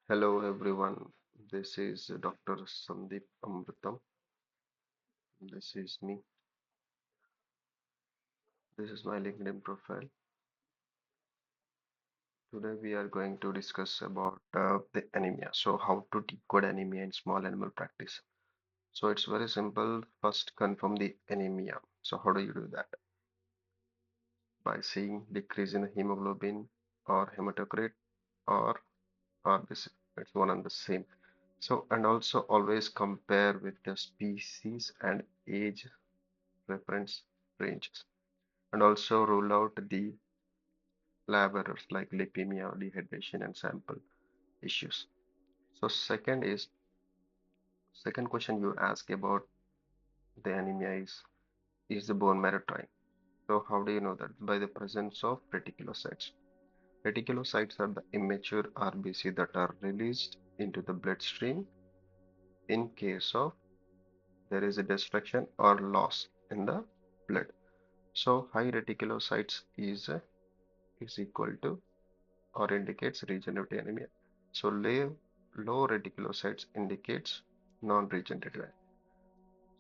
Hello everyone, this is Dr. SANDEEP Amrutham. This is me. This is my LinkedIn profile. Today we are going to discuss about the anemia. So how to decode anemia in small animal practice. So it's very simple. First confirm the anemia. So how do you do that? By seeing decrease in hemoglobin or hematocrit or RBC. It's one and the same. So and also always compare with the species and age reference ranges. And also rule out the lab errors like lipemia, dehydration, and sample issues. So second question you ask about the anemia is the bone marrow drying. So how do you know that? By the presence of reticulocytes. Reticulocytes are the immature RBC that are released into the bloodstream in case of there is a destruction or loss in the blood. So high reticulocytes is equal to or indicates regenerative anemia. So low reticulocytes indicates non-regenerative.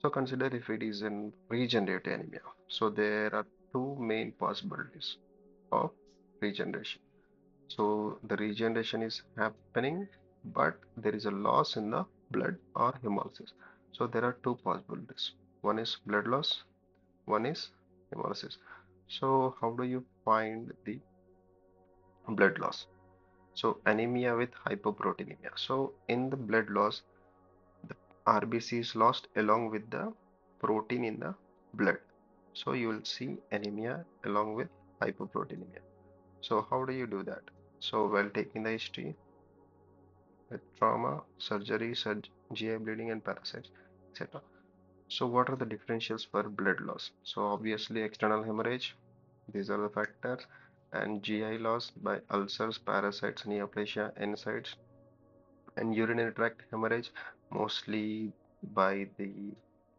So consider if it is in regenerative anemia. So there are two main possibilities of regeneration. So the regeneration is happening, but there is a loss in the blood or hemolysis. So there are two possibilities. One is blood loss, one is hemolysis. So how do you find the blood loss? So anemia with hypoproteinemia. So in the blood loss, the RBC is lost along with the protein in the blood. So you will see anemia along with hypoproteinemia. So how do you do that? So while taking the history with trauma, surgery, GI bleeding and parasites, etc. So what are the differentials for blood loss? So obviously external hemorrhage, these are the factors, and GI loss by ulcers, parasites, neoplasia, NSAIDs, and urinary tract hemorrhage mostly by the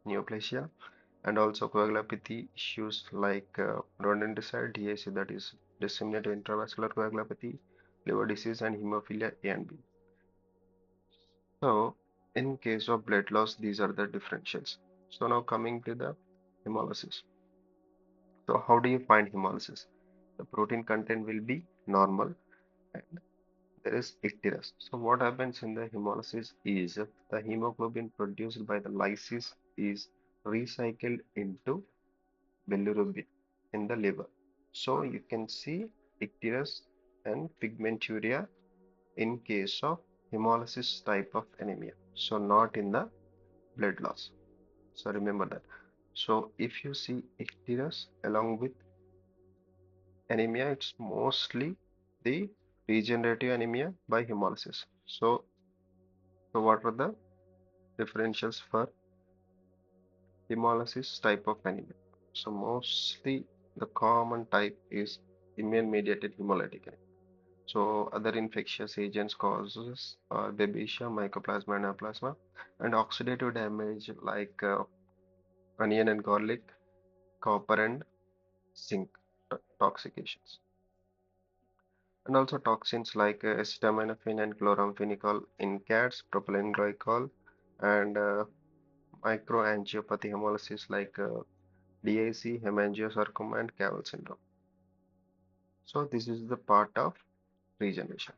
neoplasia, and also coagulopathy issues like rodenticide DAC, that is disseminated intravascular coagulopathy, liver disease, and hemophilia A and B. So in case of blood loss, these are the differentials. So now coming to the hemolysis. So how do you find hemolysis? The protein content will be normal and there is icterus. So what happens in the hemolysis is the hemoglobin produced by the lysis is recycled into bilirubin in the liver. So you can see icterus and pigmenturia in case of hemolysis type of anemia. So not in the blood loss. So remember that. So if you see icterus along with anemia, it's mostly the regenerative anemia by hemolysis. So what are the differentials for hemolysis type of anemia? So mostly the common type is immune-mediated hemolytic anemia. So other infectious agents causes Babesia, Mycoplasma, and Anaplasma, and oxidative damage like onion and garlic, copper and zinc toxications. And also toxins like acetaminophen and chloramphenicol in cats, propylene glycol, and microangiopathy hemolysis like DIC, hemangiosarcoma, and Caval syndrome. So this is the part of regeneration.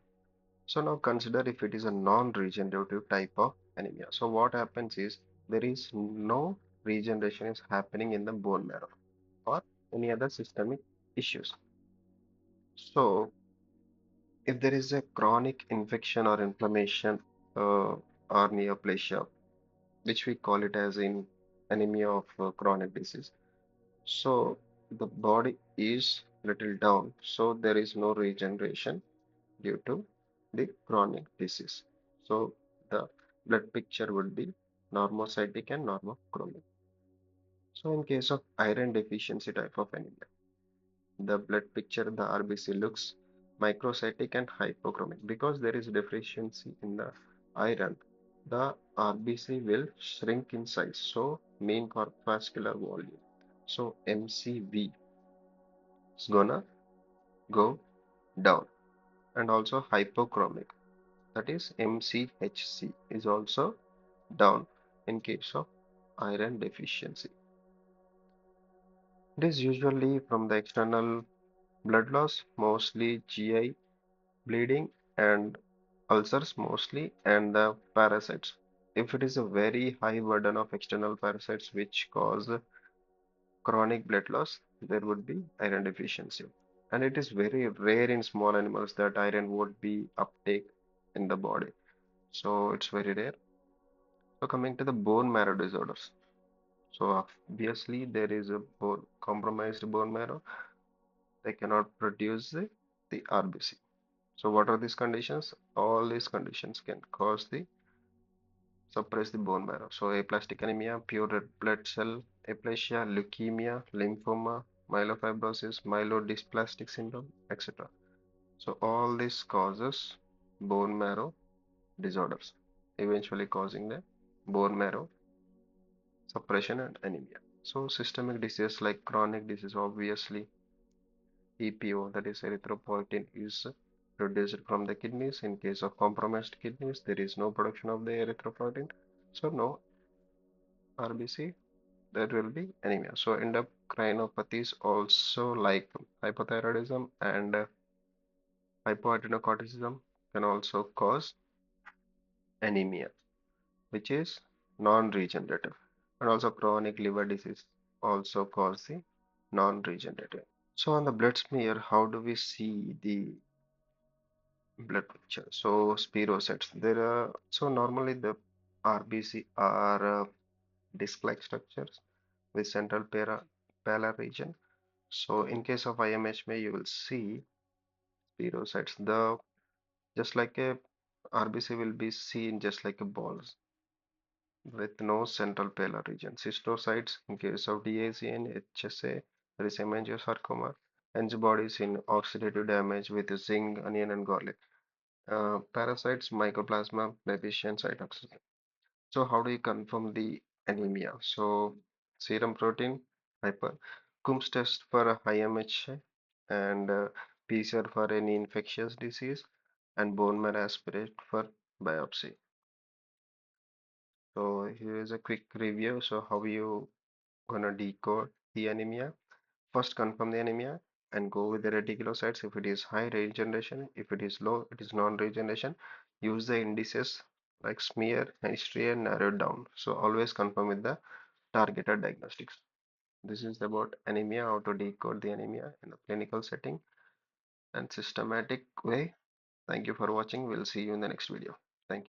So now consider if it is a non-regenerative type of anemia. So what happens is there is no regeneration is happening in the bone marrow or any other systemic issues. So if there is a chronic infection or inflammation or neoplasia, which we call it as in anemia of chronic disease, so the body is little down, so there is no regeneration due to the chronic disease. So the blood picture would be normocytic and normochromic. So in case of iron deficiency type of anemia, the blood picture, the RBC looks microcytic and hypochromic because there is deficiency in the iron. The RBC will shrink in size, so mean corpuscular volume. So MCV is gonna go down, and also hypochromic. that is MCHC, is also down in case of iron deficiency. It is usually from the external blood loss, mostly GI bleeding and ulcers mostly, and the parasites. If it is a very high burden of external parasites which cause chronic blood loss, there would be iron deficiency. And it is very rare in small animals that iron would be uptake in the body. So it's very rare. So coming to the bone marrow disorders. So obviously there is a compromised bone marrow. They cannot produce the RBC. So what are these conditions? All these conditions can cause the suppress the bone marrow. So aplastic anemia, pure red blood cell aplasia, leukemia, lymphoma, myelofibrosis, myelodysplastic syndrome, etc. So all this causes bone marrow disorders, eventually causing the bone marrow suppression and anemia. So systemic disease like chronic disease, obviously EPO, that is erythropoietin, is produced from the kidneys. In case of compromised kidneys, there is no production of the erythropoietin, so no RBC, there will be anemia. So endocrinopathies also like hypothyroidism and hypoadrenocorticism can also cause anemia, which is non-regenerative. And also chronic liver disease also cause the non-regenerative. So on the blood smear, how do we see the blood picture? So spirochetes, there are so normally the RBC are disc-like structures with central pala region. So in case of IMHMA, you will see spirochetes. The just like a RBC will be seen just like a balls with no central pala region. Cystocytes in case of DAC and HSA, there is hemangiosarcoma. Antibodies in oxidative damage with zinc, onion, and garlic. Parasites, mycoplasma, deficient cytotoxicity. So how do you confirm the anemia? So serum protein, hyper, Coombs test for a high MHA, and PCR for any infectious disease, and bone marrow aspirate for biopsy. So here is a quick review. So how you gonna decode the anemia? First, confirm the anemia and go with the reticulocytes. If it is high regeneration, if it is low, it is non-regeneration. Use the indices like smear, history, and narrow it down. So always confirm with the targeted diagnostics. This is about anemia, how to decode the anemia in a clinical setting and systematic way. Thank you for watching. We'll see you in the next video.